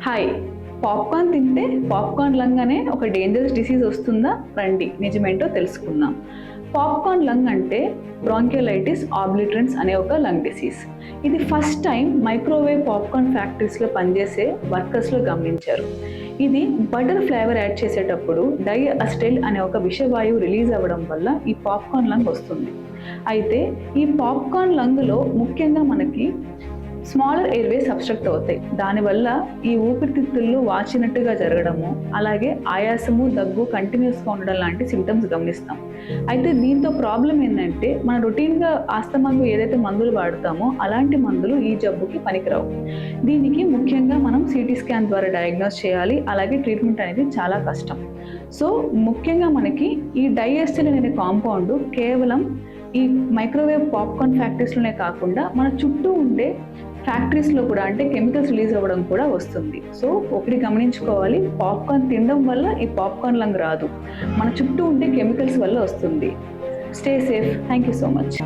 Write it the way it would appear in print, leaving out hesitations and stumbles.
Hi. Popcorn తింటే popcorn lung అనే ఒక డేంజరస్ డిసీజ్ వస్తుందా? రండి నిజమేంటో తెలుసుకుందాం. పాప్కార్న్ లంగ్ అంటే బ్రాంకియోలైటిస్ ఆబ్లిటరెన్స్ అనే ఒక లంగ్ డిసీజ్. ఇది ఫస్ట్ టైం మైక్రోవేవ్ పాప్కార్న్ ఫ్యాక్టరీస్లో పనిచేసే వర్కర్స్లో గమనించారు. ఇది బటర్ ఫ్లేవర్ యాడ్ చేసేటప్పుడు డైఅసిటైల్ అనే ఒక విషవాయువు రిలీజ్ అవ్వడం వల్ల ఈ పాప్కార్న్ లంగ్ వస్తుంది. అయితే ఈ పాప్కార్న్ లంగ్లో ముఖ్యంగా మనకి స్మాలర్ ఎయిర్వేస్ అబ్స్ట్రక్ట్ అవుతాయి. దానివల్ల ఈ ఊపిరితిత్తుల్లో వాచినట్టుగా జరగడము, అలాగే ఆయాసము, దగ్గు కంటిన్యూస్గా ఉండడం లాంటి సిమ్టమ్స్ గమనిస్తాం. అయితే దీంతో ప్రాబ్లం ఏంటంటే మన రొటీన్గా ఆస్తమాకు ఏదైతే మందులు వాడతామో అలాంటి మందులు ఈ జబ్బుకి పనికిరావు. దీనికి ముఖ్యంగా మనం సిటీ స్కాన్ ద్వారా డయాగ్నోస్ చేయాలి. అలాగే ట్రీట్మెంట్ అనేది చాలా కష్టం. సో ముఖ్యంగా మనకి ఈ డైఎస్టిల్ అనే కాంపౌండ్ కేవలం ఈ మైక్రోవేవ్ పాప్కార్న్ ఫ్యాక్టరీస్లోనే కాకుండా మన చుట్టూ ఉండే ఫ్యాక్టరీస్లో కూడా అంటే కెమికల్స్ రిలీజ్ అవ్వడం కూడా వస్తుంది. సో ఒకటి గమనించుకోవాలి, పాప్కార్న్ తినడం వల్ల ఈ పాప్కార్న్ లంగ్ రాదు, మన చుట్టూ ఉండే కెమికల్స్ వల్ల వస్తుంది. Stay safe. Thank you so much.